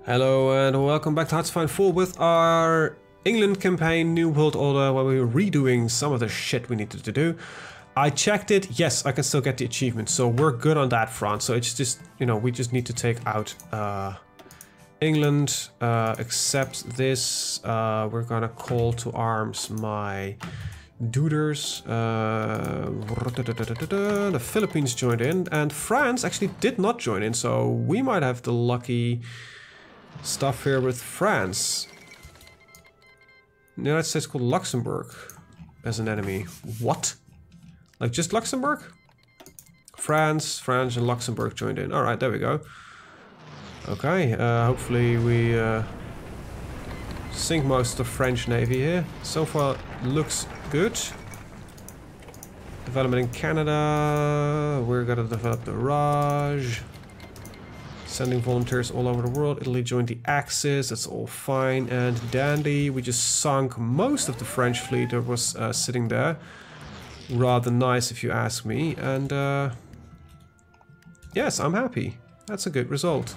Hello and welcome back to HoI4 with our England campaign, New World Order, where we're redoing some of the shit we needed to do. I checked it, yes, I can still get the achievement, so we're good on that front. So it's just, you know, we just need to take out England, accept this. We're gonna call to arms my duders. The Philippines joined in, and France actually did not join in, so we might have the lucky stuff here with France. The United States called Luxembourg as an enemy. What? Like just Luxembourg? France and Luxembourg joined in. Alright, there we go. Okay, hopefully we sink most of the French Navy here. So far looks good. Development in Canada. We're gonna develop the Raj. Sending volunteers all over the world. Italy joined the Axis. That's all fine and dandy. We just sunk most of the French fleet that was sitting there. Rather nice if you ask me. And yes, I'm happy. That's a good result.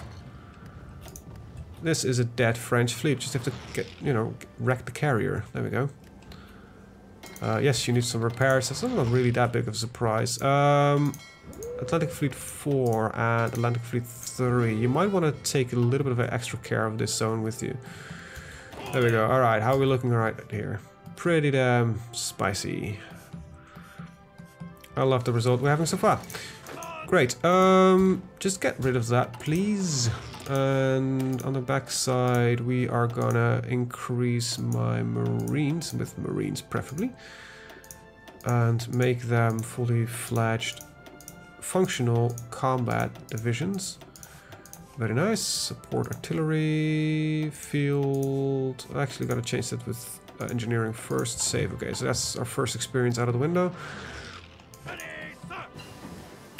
This is a dead French fleet. Just have to get, you know, wreck the carrier. There we go. Yes, you need some repairs. That's not really that big of a surprise. Atlantic Fleet 4 and Atlantic Fleet 3. You might want to take a little bit of extra care of this zone with you. There we go. Alright, how are we looking right here? Pretty damn spicy. I love the result we're having so far. Great. Just get rid of that, please. And on the back side, we are gonna increase my Marines, with Marines preferably, and make them fully fledged functional combat divisions. Very nice. Support artillery, field. I actually gotta change that with engineering first. Save. Okay, so that's our first experience out of the window.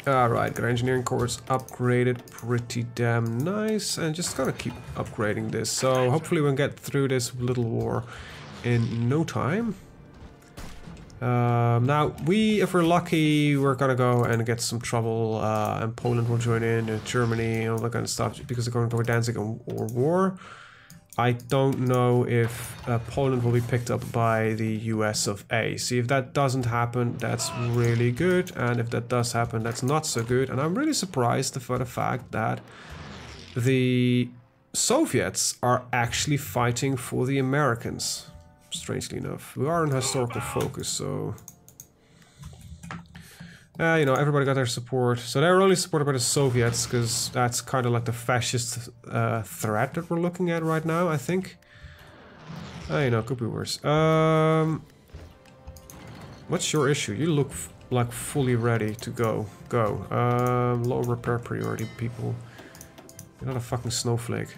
Alright, got our engineering corps upgraded. Pretty damn nice. And just gonna keep upgrading this. So hopefully we'll get through this little war in no time. Now, if we're lucky, we're gonna go and get some trouble, and Poland will join in, and Germany, and all that kind of stuff, because they're going to Danzig or war. I don't know if Poland will be picked up by the US of A. See, if that doesn't happen, that's really good, and if that does happen, that's not so good. And I'm really surprised for the fact that the Soviets are actually fighting for the Americans. Strangely enough, we are in historical focus, so you know, everybody got their support. So they're only supported by the Soviets because that's kind of like the fascist threat that we're looking at right now, I think. You know, could be worse. What's your issue? You look like fully ready to go. Low repair priority, people. You're not a fucking snowflake.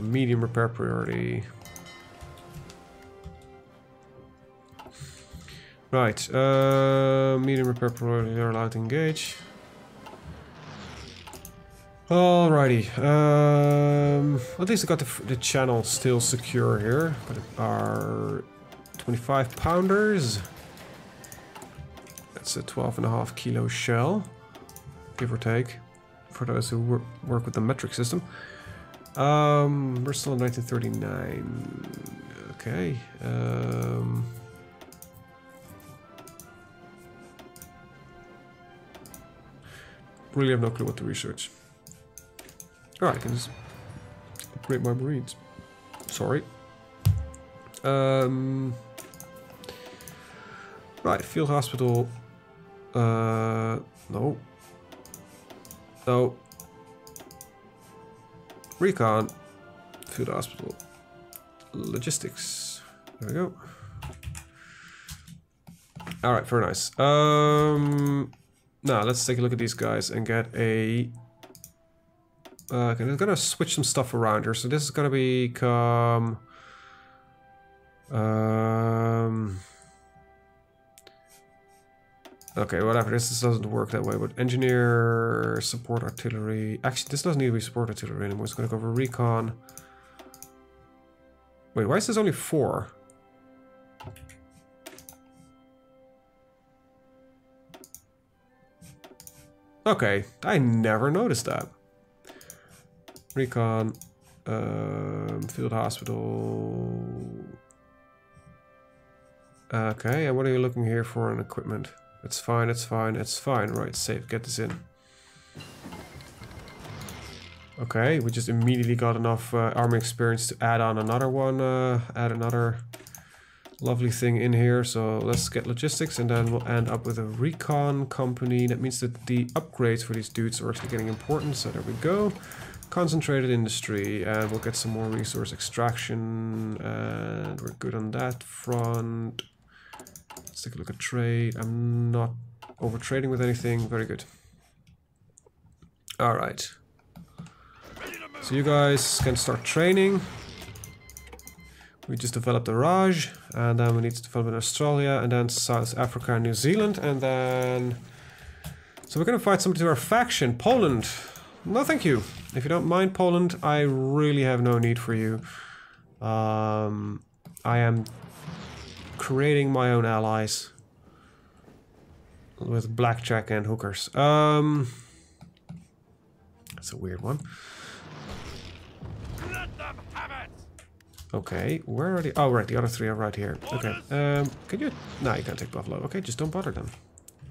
Medium repair priority. Right, medium repair priority, they're allowed to engage. Alrighty, at least I got the channel still secure here. But our 25 pounders. That's a 12.5 kilo shell, give or take, for those who work with the metric system. We're still in 1939. Okay. Really have no clue what to research. Alright, I can just upgrade my Marines. Sorry. Right, field hospital. No. No. Recon. Field hospital. Logistics. There we go. Alright, very nice. Now, let's take a look at these guys and get a... okay, I'm gonna switch some stuff around here. So this is gonna become... okay, whatever. This doesn't work that way, but engineer, support artillery... Actually, this doesn't need to be support artillery anymore. It's gonna go for recon. Wait, why is this only 4? Okay, I never noticed that. Recon. Field hospital. Okay, and what are you looking here for in equipment? It's fine, it's fine, it's fine. Right, save. Get this in. Okay, we just immediately got enough army experience to add on another one. Add another lovely thing in here. So let's get logistics, and then we'll end up with a recon company. That means that the upgrades for these dudes are actually getting important. So there we go. Concentrated industry, and we'll get some more resource extraction, and we're good on that front. Let's take a look at trade. I'm not over trading with anything. Very good. All right. So you guys can start training. We just developed a Raj, and then we need to develop in Australia, and then South Africa and New Zealand, and then... So we're gonna fight somebody to our faction, Poland. No, thank you. If you don't mind, Poland, I really have no need for you. I am creating my own allies with blackjack and hookers. That's a weird one. Okay, where are the... Oh, right, the other three are right here. Okay, can you... No, you can't take Buffalo. Okay, just don't bother them.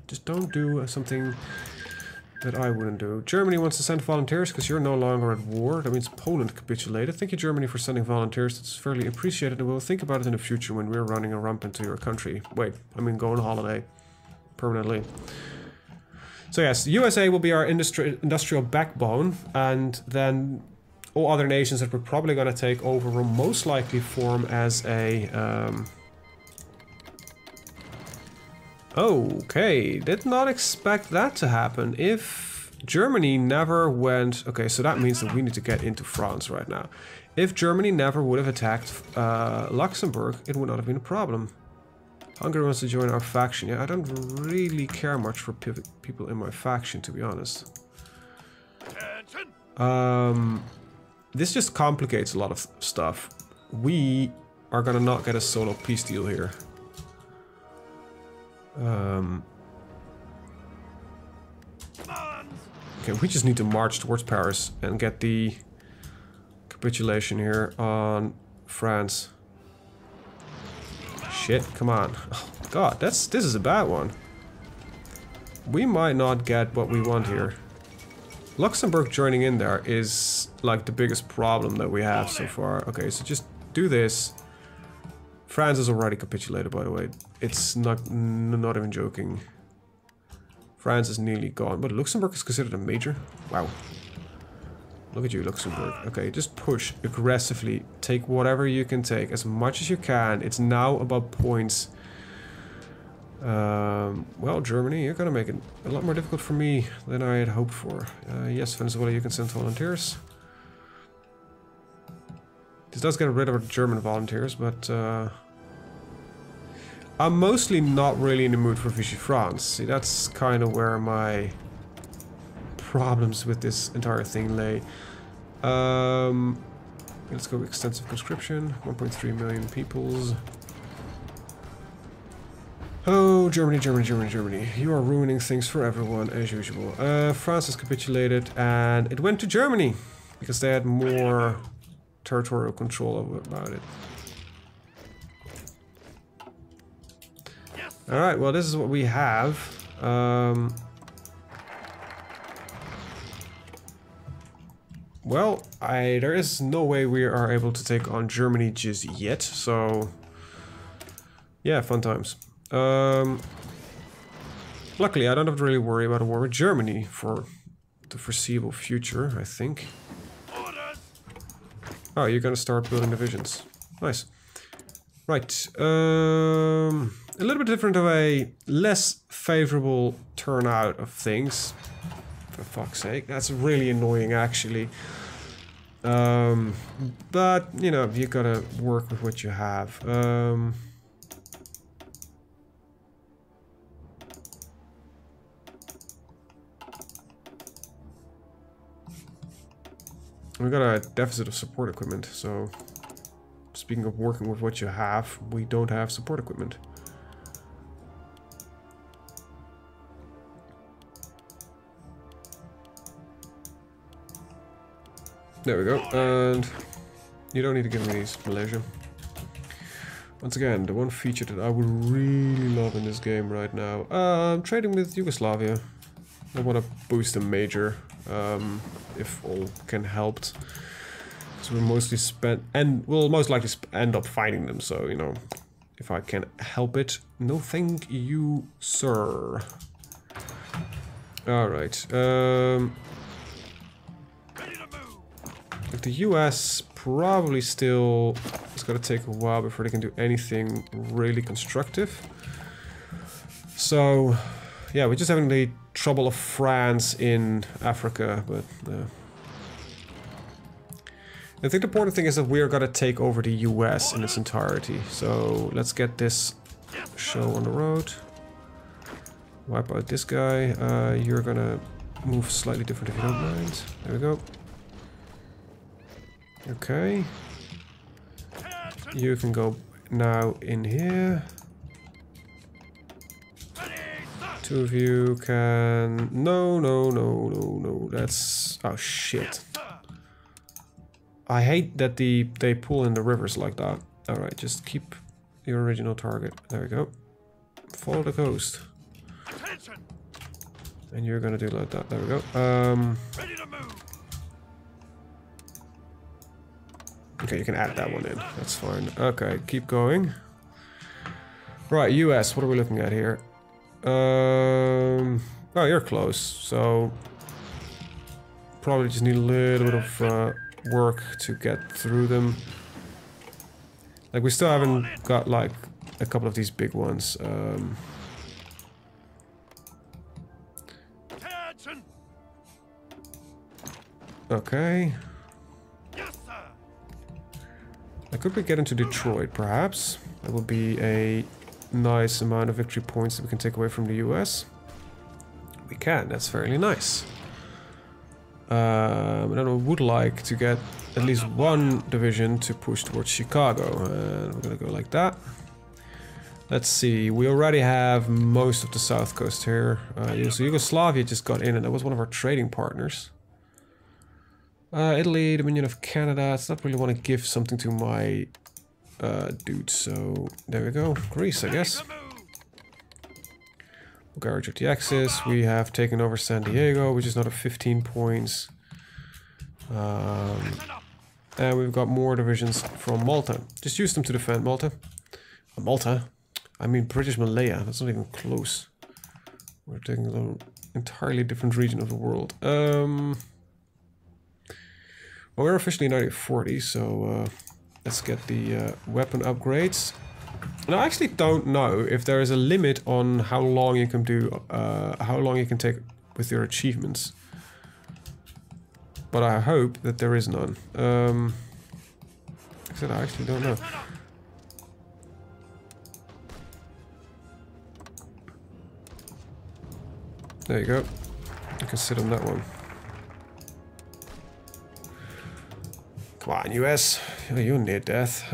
Just don't do something that I wouldn't do. Germany wants to send volunteers because you're no longer at war. That means Poland capitulated. Thank you, Germany, for sending volunteers. It's fairly appreciated, and we'll think about it in the future when we're running a rump into your country. Wait, I mean go on holiday. Permanently. So yes, the USA will be our industrial backbone, and then all other nations that we're probably going to take over will most likely form as a... Okay, did not expect that to happen. If Germany never went... Okay, so that means that we need to get into France right now. If Germany never would have attacked Luxembourg, it would not have been a problem. Hungary wants to join our faction. Yeah, I don't really care much for people in my faction, to be honest. This just complicates a lot of stuff. We are gonna not get a solo peace deal here. Okay, we just need to march towards Paris and get the capitulation here on France. Shit, come on. Oh, God, this is a bad one. We might not get what we want here. Luxembourg joining in there is like the biggest problem that we have so far. Okay, so just do this. France is already capitulated, by the way. It's not even joking. France is nearly gone, but Luxembourg is considered a major. Wow. Look at you, Luxembourg. Okay, just push aggressively. Take whatever you can take, as much as you can. It's now about points. Well, Germany, you're gonna make it a lot more difficult for me than I had hoped for. Yes, Venezuela, you can send volunteers. This does get rid of the German volunteers, but I'm mostly not really in the mood for Vichy France. See, that's kind of where my problems with this entire thing lay. Let's go extensive conscription. 1.3 million peoples. Oh, Germany, Germany, Germany, Germany. You are ruining things for everyone, as usual. France has capitulated, and it went to Germany, because they had more territorial control about it. Alright, well, this is what we have. Well, there is no way we are able to take on Germany just yet, so... Yeah, fun times. Luckily, I don't have to really worry about a war with Germany for the foreseeable future, I think. Oh, you're gonna start building divisions. Nice. Right. A little bit different of a less favorable turnout of things. For fuck's sake. That's really annoying, actually. But, you know, you gotta work with what you have. We got a deficit of support equipment, so speaking of working with what you have, we don't have support equipment. There we go. And you don't need to give me these, Malaysia. Once again, the one feature that I would really love in this game right now. I'm trading with Yugoslavia. I want to boost a major, if all can help. So we'll mostly spend, and we'll most likely end up fighting them. So, you know, if I can help it, no thank you, sir. All right. Like the US probably still, it's gonna take a while before they can do anything really constructive. So, yeah, we're just having the trouble of France in Africa, but I think the important thing is that we're gonna take over the US in its entirety. So let's get this show on the road. Wipe out this guy. You're gonna move slightly different if you don't mind. There we go. Okay. You can go now in here. Two of you can... No, no, no, no, no. That's... Oh, shit. I hate that they pull in the rivers like that. Alright, just keep your original target. There we go. Follow the coast. And you're gonna do like that. There we go. Ready to move. Okay, you can add that one in. That's fine. Okay, keep going. Right, US. What are we looking at here? Oh, you're close. So probably just need a little bit of work to get through them. Like we still haven't got like a couple of these big ones. Okay. I could we get into Detroit, perhaps? That would be a nice amount of victory points that we can take away from the US. We can, that's fairly nice. And then I would like to get at least one division to push towards Chicago. And we're gonna go like that. Let's see, we already have most of the south coast here. So Yugoslavia just got in and that was one of our trading partners. Italy, Dominion of Canada. It's not really want to give something to my dude, so there we go. Greece, I guess. Bulgaria took the Axis. We have taken over San Diego, which is another 15 points. And we've got more divisions from Malta. Just use them to defend Malta. Malta? I mean British Malaya. That's not even close. We're taking an entirely different region of the world. Well, we're officially in 1940, so let's get the weapon upgrades. And I actually don't know if there is a limit on how long you can do, how long you can take with your achievements. But I hope that there is none. Like I said, I actually don't know. There you go. You can sit on that one. Come on, US. You're near death.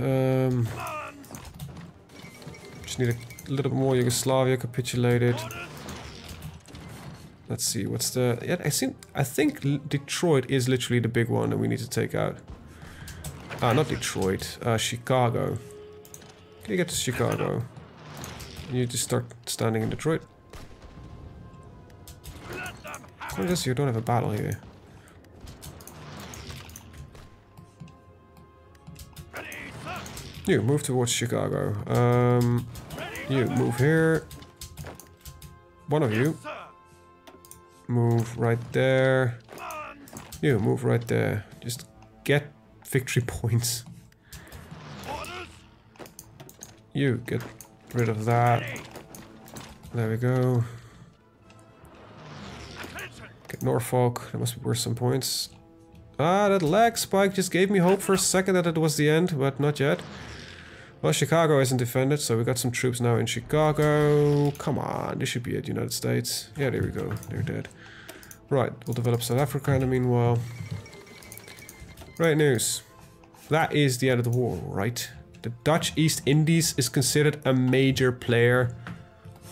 Just need a little bit more Yugoslavia capitulated. Let's see, what's the... Yeah, I think Detroit is literally the big one that we need to take out. Ah, not Detroit. Chicago. Can you get to Chicago? You just start standing in Detroit. I guess you don't have a battle here. You move towards Chicago. You move here. One of you move right there. You move right there. Just get victory points. You get rid of that. There we go. Get Norfolk. That must be worth some points. Ah, that lag spike just gave me hope for a second that it was the end, but not yet. Well, Chicago isn't defended, so we got some troops now in Chicago. Come on, this should be it, United States. Yeah, there we go. They're dead. Right, we'll develop South Africa in the meanwhile. Great news. That is the end of the war, right? The Dutch East Indies is considered a major player.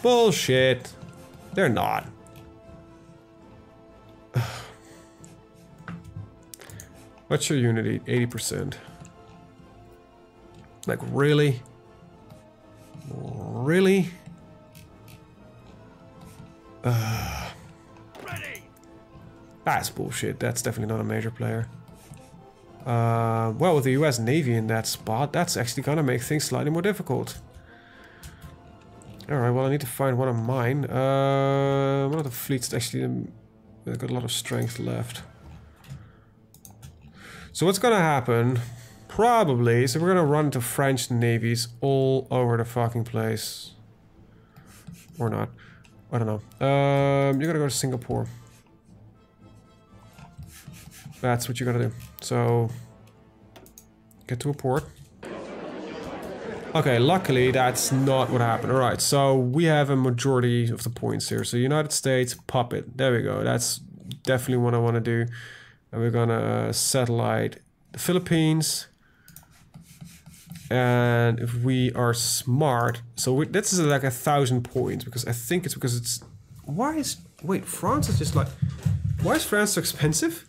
Bullshit. They're not. What's your unity? 80%. Like, really? Really? Ready. That's bullshit. That's definitely not a major player. Well, with the US Navy in that spot, that's actually gonna make things slightly more difficult. Alright, well, I need to find one of mine. One of the fleets actually got a lot of strength left. So what's gonna happen, probably, so we're gonna run into French navies all over the fucking place. Or not. I don't know. You're gonna go to Singapore. That's what you're gonna do. So, get to a port. Okay, luckily that's not what happened. Alright, so we have a majority of the points here. So United States, puppet. There we go. That's definitely what I want to do. And we're gonna satellite the Philippines. And if we are smart, so this is like 1,000 points, because I think it's because it's... Wait, France is just like... Why is France so expensive?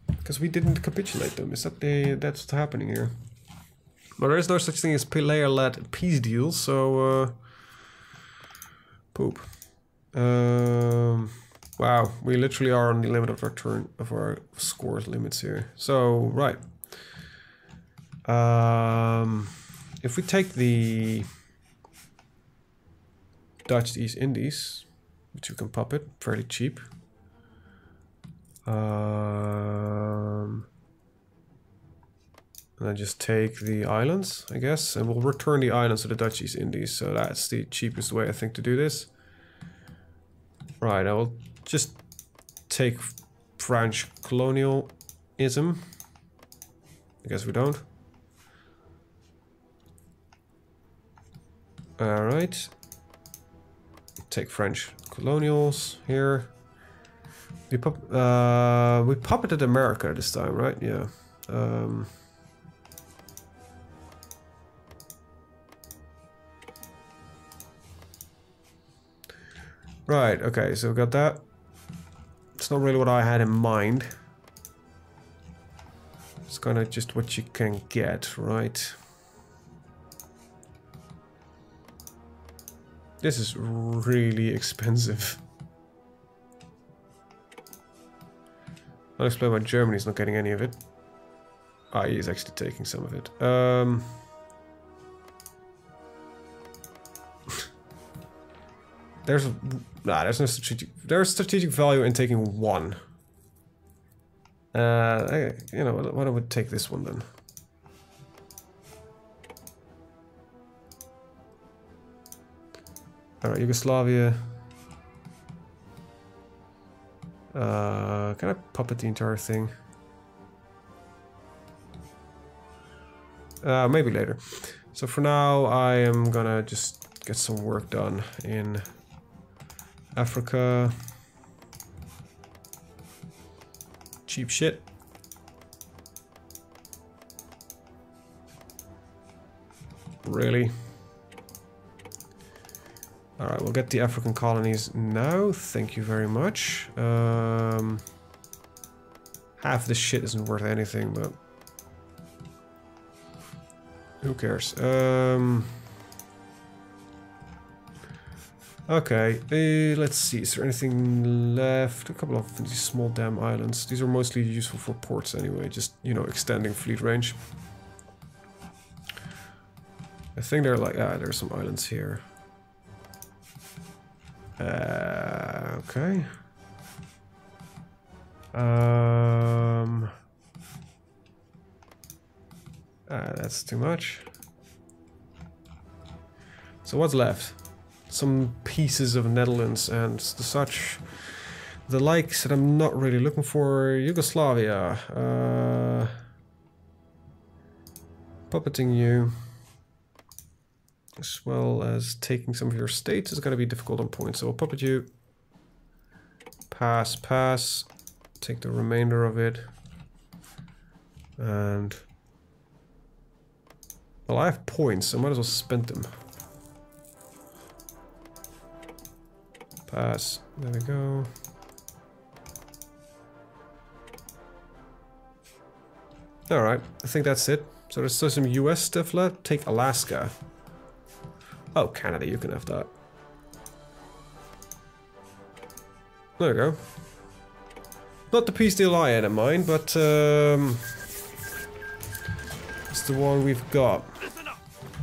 Because we didn't capitulate them. Is that that's what's happening here? Well, there is no such thing as player-led peace deals, so... poop. Wow, we literally are on the limit of our turn, of our scores limits here. So, right. If we take the Dutch East Indies, which we can puppet, fairly cheap. And then just take the islands, I guess, and we'll return the islands to the Dutch East Indies. So that's the cheapest way, I think, to do this. Right, I will just take French colonialism. I guess we don't. Alright. Take French colonials here. We puppeted America this time, right? Yeah. Right, okay, so we got that. It's not really what I had in mind. It's kind of just what you can get, right? This is really expensive. I'll explain why Germany's not getting any of it. Ah, he is actually taking some of it. There's no strategic. There's strategic value in taking one. You know what? I would take this one then. All right, Yugoslavia. Can I puppet the entire thing? Maybe later. So for now, I am gonna just get some work done in Africa. Cheap shit. Really? Alright, we'll get the African colonies now. Thank you very much. Half this shit isn't worth anything, but... who cares? Okay, let's see. Is there anything left? A couple of these small damn islands. These are mostly useful for ports anyway. Just, you know, extending fleet range. I think they're like... ah, there's some islands here. Okay. That's too much. So what's left? Some pieces of Netherlands and such. The likes that I'm not really looking for. Yugoslavia. Puppeting you. As well as taking some of your states is going to be difficult on points. So I'll puppet you. Pass, pass. Take the remainder of it. And... well, I have points, so I might as well spend them. Pass. There we go. Alright, I think that's it. So there's still some US stuff left. Take Alaska. Oh, Canada, you can have that. There we go. Not the peace deal I had in mind, but it's the one we've got.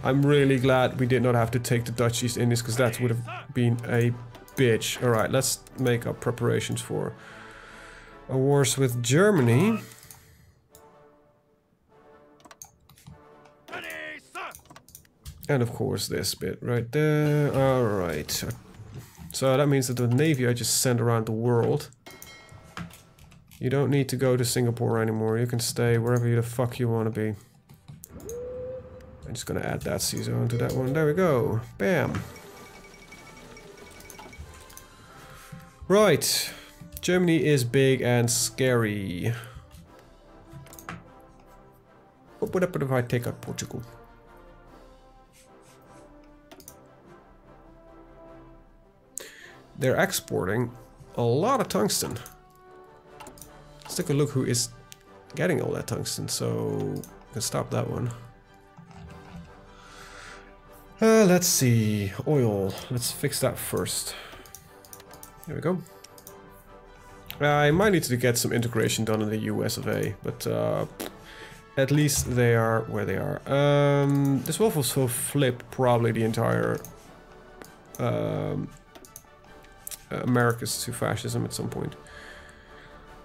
I'm really glad we did not have to take the Dutch East Indies, because that would have been a bitch. Alright, let's make our preparations for a wars with Germany. And of course this bit right there. Alright. So that means that the Navy I just sent around the world. You don't need to go to Singapore anymore. You can stay wherever the fuck you want to be. I'm just gonna add that sea zone to that one. There we go. Bam. Right. Germany is big and scary. What happens if I take out Portugal? They're exporting a lot of tungsten. Let's take a look who is getting all that tungsten, so we can stop that one. Let's see. Oil. Let's fix that first. There we go. I might need to get some integration done in the US of A, but at least they are where they are. This will also flip probably the entire Americas to fascism at some point.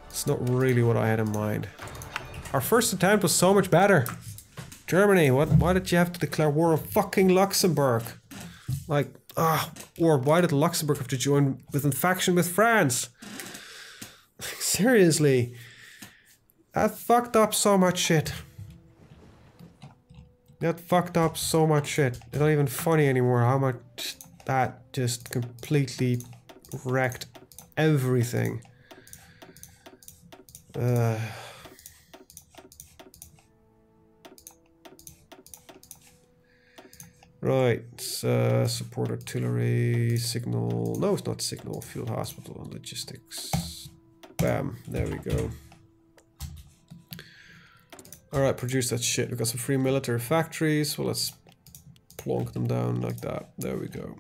It's not really what I had in mind. Our first attempt was so much better. Germany, why did you have to declare war on fucking Luxembourg? Like, or why did Luxembourg have to join within faction with France? Seriously. That fucked up so much shit. That fucked up so much shit. It's not even funny anymore how much that just completely wrecked everything. Right, support artillery, signal, no it's not signal, field hospital and logistics. Bam, there we go. Alright, produce that shit. We've got some free military factories, well let's plonk them down like that. There we go.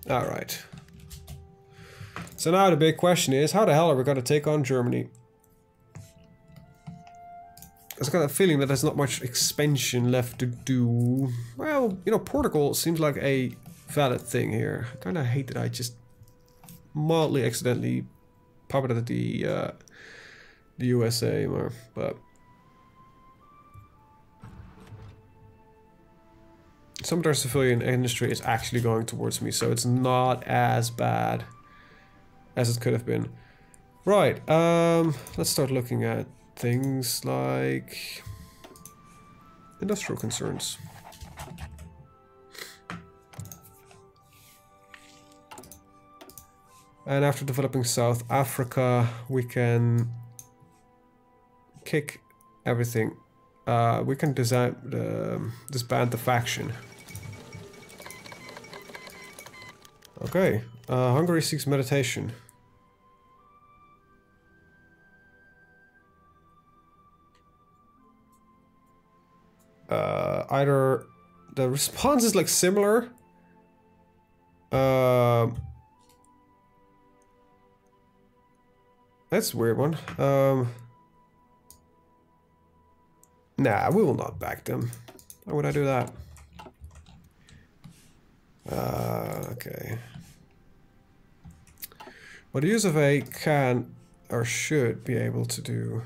Alright. So now the big question is, how the hell are we going to take on Germany? I've got a feeling that there's not much expansion left to do. Well, you know, Portugal seems like a valid thing here. I kind of hate that I just mildly accidentally puppeted the USA more, but some of their civilian industry is actually going towards me, so it's not as bad as it could have been. Right, let's start looking at things like industrial concerns. And after developing South Africa, we can kick everything. We can disband the faction. Okay, Hungary seeks meditation. Either the response is like similar. That's a weird one. Nah, we will not back them. Why would I do that? Okay. What the use of A can or should be able to do.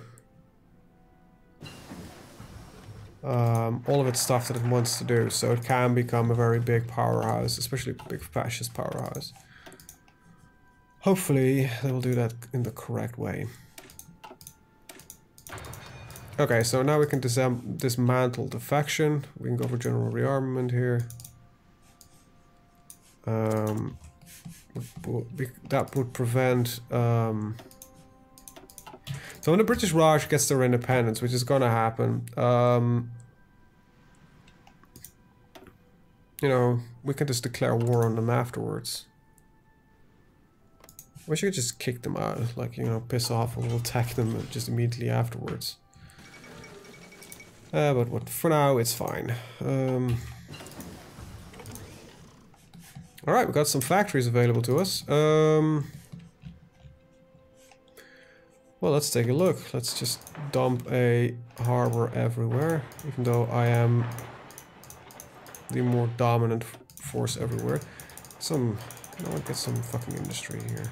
All of its stuff that it wants to do, so it can become a very big powerhouse, especially a big fascist powerhouse. Hopefully they will do that in the correct way. Okay, so now we can dismantle the faction. We can go for general rearmament here. That would prevent... So when the British Raj gets their independence, which is gonna happen, you know, we can just declare war on them afterwards. Wish I could just kick them out, like, you know, piss off and we'll attack them just immediately afterwards. But what, for now, it's fine. Alright, we got some factories available to us. Well, let's take a look. Let's just dump a harbor everywhere, even though I am the more dominant force everywhere. I want to get some fucking industry here.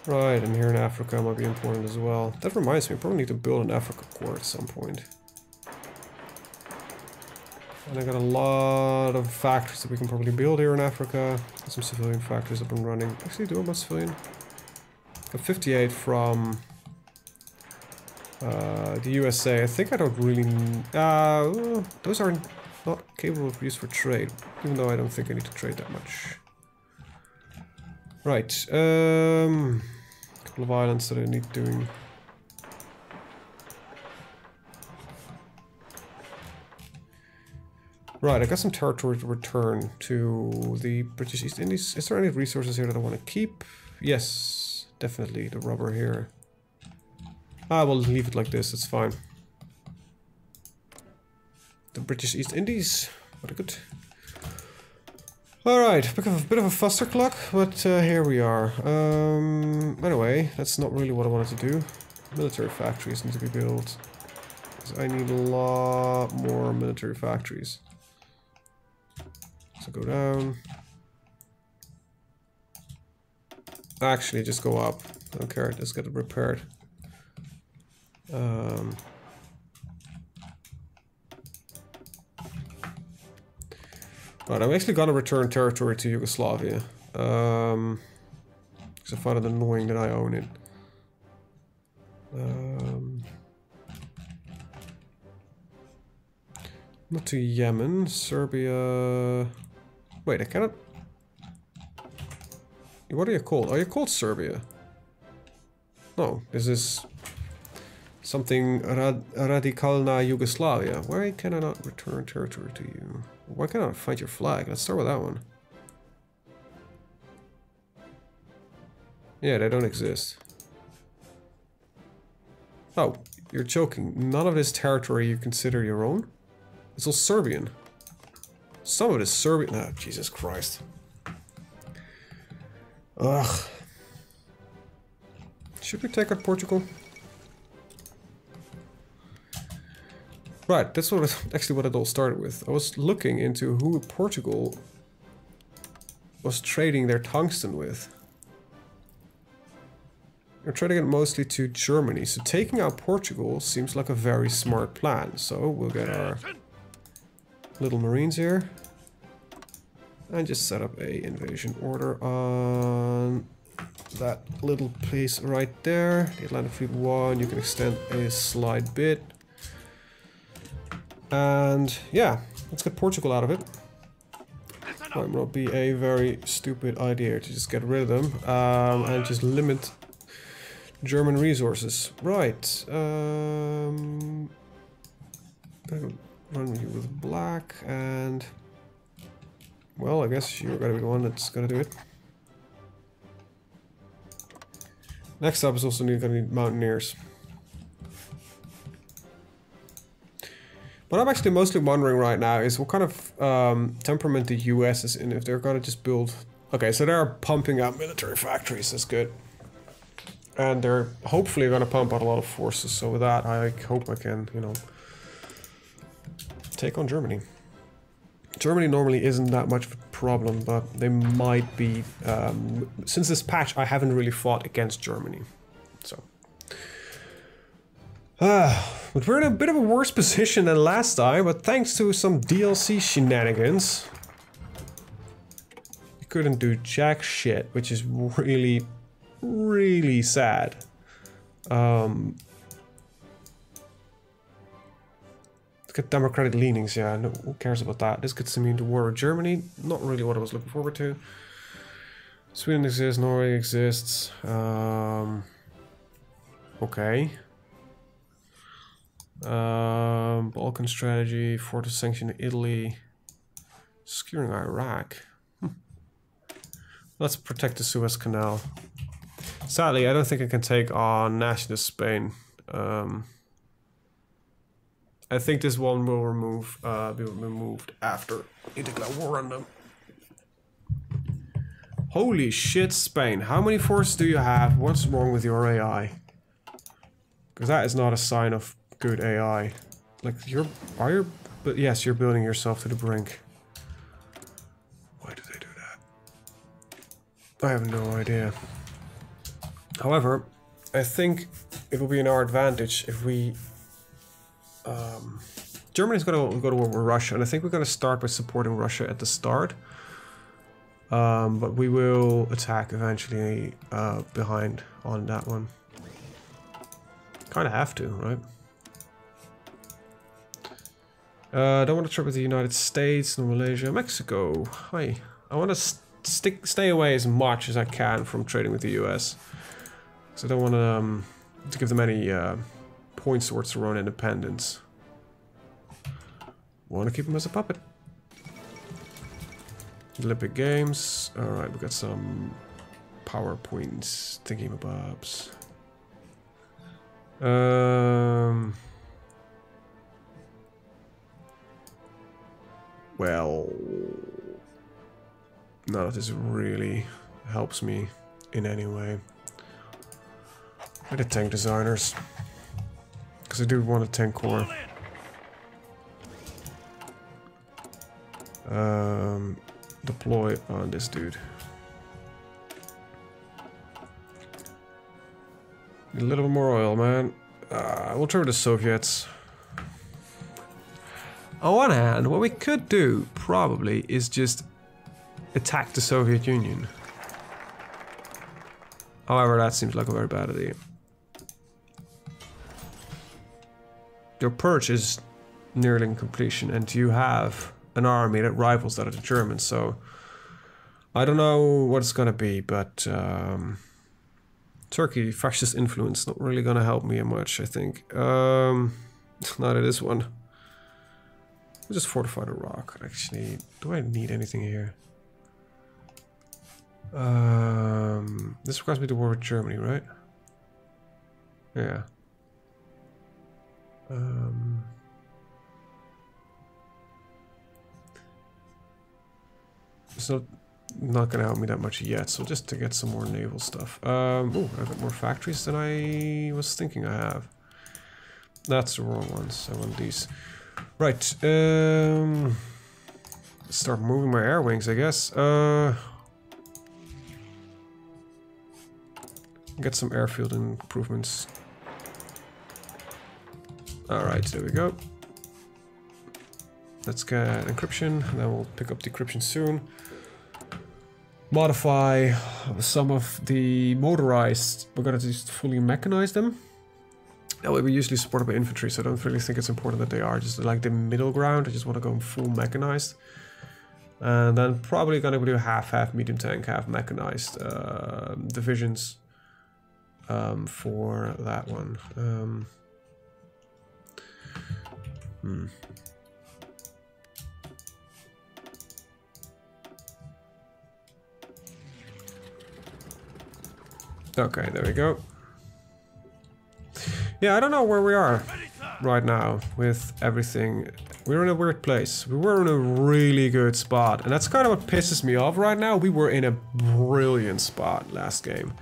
Right, and here in Africa might be important as well. That reminds me, I probably need to build an Africa core at some point. And I got a lot of factories that we can probably build here in Africa. Got some civilian factories up and running. Actually, do I have civilian? Got 58 from the USA. I think I don't really... those are not capable of use for trade, even though I don't think I need to trade that much. Right, couple of islands that I need doing. Right, I got some territory to return to the British East Indies. Is there any resources here that I want to keep? Yes, definitely, the rubber here. We'll leave it like this, it's fine. The British East Indies, what a good... Alright, bit of a fuster-cluck, but here we are. Anyway, that's not really what I wanted to do. Military factories need to be built. I need a lot more military factories. So go down. Actually, just go up. I don't care, just get it repaired. Right, I'm actually gonna return territory to Yugoslavia. Because I find it annoying that I own it. Not to Yemen, Serbia... Wait, I cannot... What are you called? Are you called Serbia? No, this is... something Radikalna Yugoslavia. Why can I not return territory to you? Why can't I find your flag? Let's start with that one. Yeah, they don't exist. Oh, you're joking. None of this territory you consider your own? It's all Serbian. Some of it is Serbian. Oh, Jesus Christ. Ugh. Should we take out Portugal? Right, that's actually what it all started with. I was looking into who Portugal was trading their tungsten with. They're trading it mostly to Germany, so taking out Portugal seems like a very smart plan. So we'll get our little marines here and just set up a invasion order on that little place right there. The Atlantic Fleet 1, you can extend a slight bit. And yeah, let's get Portugal out of it. Might not be a very stupid idea to just get rid of them and just limit German resources. Right. Gonna run you with black and... Well, I guess you're gonna be the one that's gonna do it. Next up is also gonna need mountaineers. What I'm actually mostly wondering right now is what kind of temperament the US is in, if they're gonna just build... Okay, so they're pumping out military factories, that's good. And they're hopefully gonna pump out a lot of forces, so with that I hope I can, you know, take on Germany. Germany normally isn't that much of a problem, but they might be... since this patch I haven't really fought against Germany, so... But we're in a bit of a worse position than last time, but thanks to some DLC shenanigans, we couldn't do jack shit, which is really, really sad. Look at democratic leanings, yeah, no, who cares about that? This gets me into war with Germany, not really what I was looking forward to. Sweden exists, Norway exists, okay. Balkan strategy, force sanction Italy. Securing Iraq. Let's protect the Suez Canal. Sadly, I don't think I can take on nationalist Spain. I think this one will be removed after you declare war on them. Holy shit, Spain. How many forces do you have? What's wrong with your AI? Because that is not a sign of good AI. Like, but yes, you're building yourself to the brink. Why do they do that? I have no idea. However, I think it will be in our advantage if we... Germany's gonna go to war with Russia, and I think we're gonna start by supporting Russia at the start. But we will attack eventually behind on that one. Kind of have to, right? Don't want to trade with the United States, no Malaysia, Mexico. Hi. I want to stay away as much as I can from trading with the US. So I don't want to give them any points towards their own independence. Want to keep them as a puppet. Olympic Games. Alright, we got some PowerPoints, thingy-mabobs. Well, none of this really helps me in any way. We're the tank designers. Because I do want a tank core. Deploy on this dude. Need a little bit more oil, man. We'll try with the Soviets. On one hand, what we could do, probably, is just attack the Soviet Union. However, that seems like a very bad idea. Your purge is nearing completion, and you have an army that rivals that of the Germans, so I don't know what it's gonna be, but Turkey, fascist influence, not really gonna help me much, I think. Neither this one. I'll just fortify the rock. Actually, do I need anything here? This requires me to war with Germany, right? Yeah. It's not gonna help me that much yet, so just to get some more naval stuff. Oh, I've got more factories than I was thinking I have. That's the wrong ones. I want these. Right. Start moving my air wings, I guess. Get some airfield improvements. Alright, there we go. Let's get encryption, and then we'll pick up decryption soon. Modify some of the motorized. We're gonna just fully mechanize them. That way we're usually supported by infantry, so I don't really think it's important that they are. Just like the middle ground, I just want to go full mechanized. And then probably gonna do half medium tank, half mechanized divisions for that one. Okay, there we go. Yeah, I don't know where we are right now with everything. We're in a weird place. We were in a really good spot, and that's kind of what pisses me off right now. We were in a brilliant spot last game.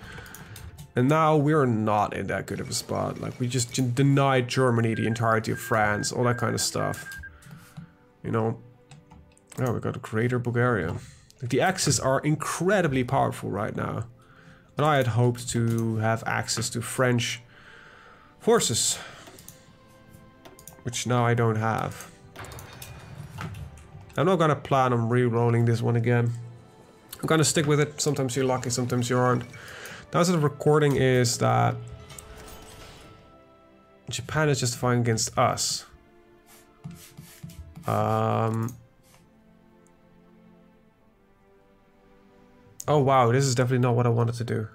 And now we're not in that good of a spot. Like, we just denied Germany the entirety of France, all that kind of stuff. You know? Oh, we got a greater Bulgaria. Like, the Axis are incredibly powerful right now. And I had hoped to have access to French forces. Which now I don't have. I'm not gonna plan on re-rolling this one again. I'm gonna stick with it. Sometimes you're lucky, sometimes you aren't. The answer to the recording is that Japan is justifying against us. Oh wow, this is definitely not what I wanted to do.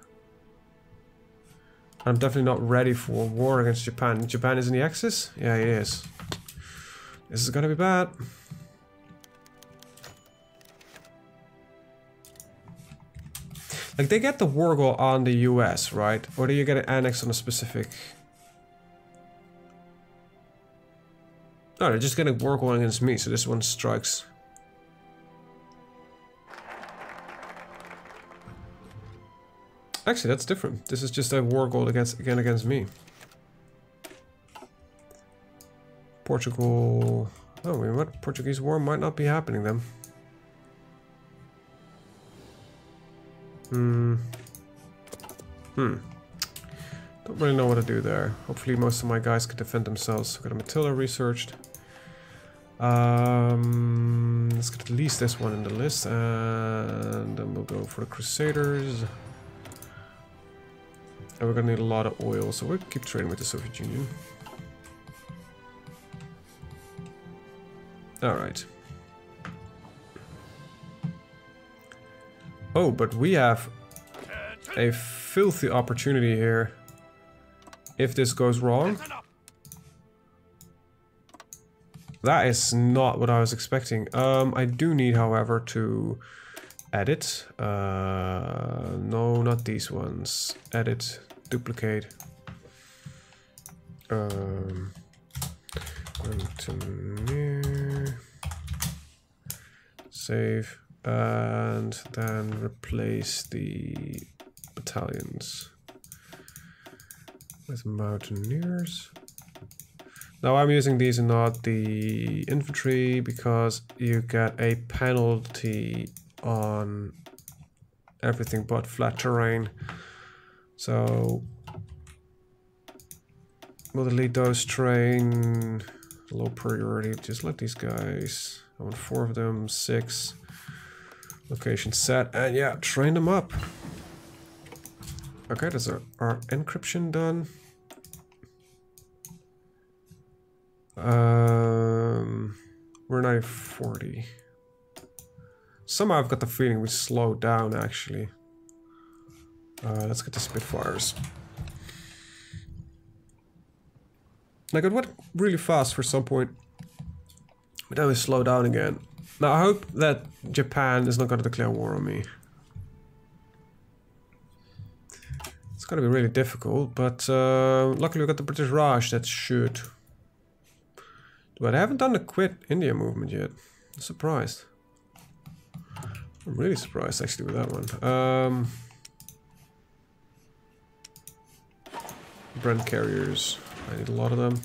I'm definitely not ready for war against Japan. Japan is in the Axis? Yeah, it is. This is gonna be bad. Like, they get the war goal on the US, right? Or do you get it annexed on a specific... No, they're just getting war goal against me, so this one strikes. Actually, that's different. This is just a war goal against me. Portugal... Oh, wait, what? Portuguese war might not be happening then. Don't really know what to do there. Hopefully most of my guys can defend themselves. I've got a Matilda researched. Let's get at least this one in the list. And then we'll go for the Crusaders. And we're gonna need a lot of oil, so we'll keep trading with the Soviet Union. Alright. Oh, but we have a filthy opportunity here. If this goes wrong. That is not what I was expecting. I do need, however, to edit. No, not these ones. Edit, duplicate. Continue. Save. And then replace the battalions with mountaineers. Now I'm using these and not the infantry because you get a penalty on everything but flat terrain. So we'll delete those. Train, low priority, just let these guys, I want 4 of them, 6. Location set, and yeah, train them up. Okay, that's our encryption done. We're now 40. Somehow I've got the feeling we slowed down actually. Let's get the Spitfires. Like, it went really fast for some point, but then we slow down again. Now I hope that Japan is not going to declare war on me. It's going to be really difficult, but luckily we got the British Raj that should. But I haven't done the Quit India movement yet. I'm surprised. I'm really surprised actually with that one. Brent carriers. I need a lot of them.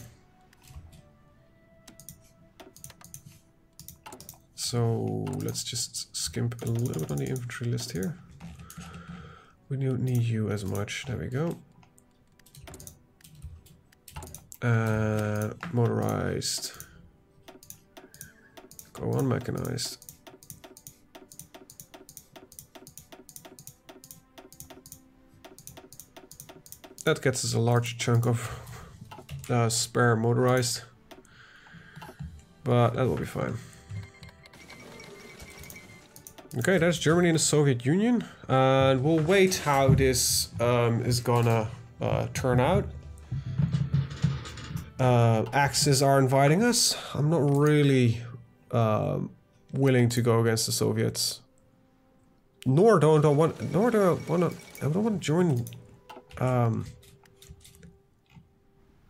So let's just skimp a little bit on the infantry list here. We don't need you as much. There we go. Motorized. Go on mechanized. That gets us a large chunk of spare motorized. But that will be fine. Okay, that's Germany and the Soviet Union. And we'll wait how this is gonna turn out. Axis are inviting us. I'm not really willing to go against the Soviets. I don't want to join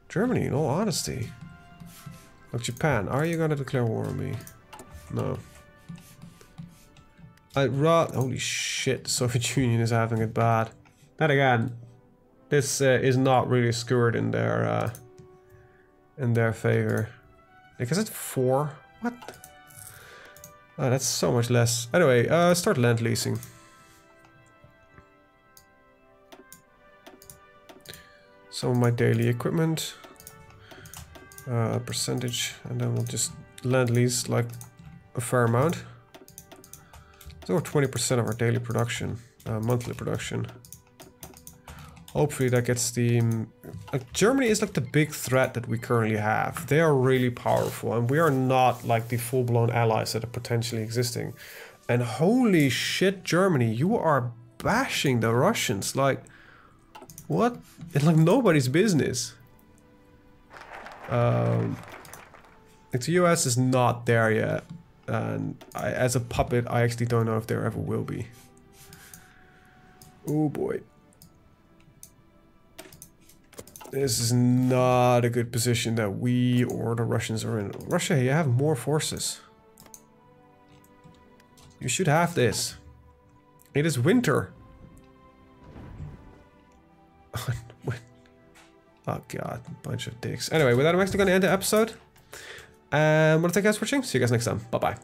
Germany, in all honesty. Look, Japan, are you gonna declare war on me? No. Holy shit, the Soviet Union is having it bad. Then again, this is not really skewered in their favor. Like, is it 4? What? Oh, that's so much less. Anyway, start land leasing. Some of my daily equipment. Percentage, and then we'll just land lease like a fair amount. It's over 20% of our daily production, monthly production. Hopefully that gets the... Like, Germany is like the big threat that we currently have. They are really powerful, and we are not like the full-blown allies that are potentially existing. And holy shit, Germany, you are bashing the Russians. Like, what? It's like nobody's business. Like, the US is not there yet. And as a puppet, I actually don't know if there ever will be. Oh boy. This is not a good position that we or the Russians are in. Russia, you have more forces. You should have this. It is winter. Oh god, bunch of dicks. Anyway, with that, I'm actually going to end the episode. I want to thank you guys for watching. See you guys next time. Bye-bye.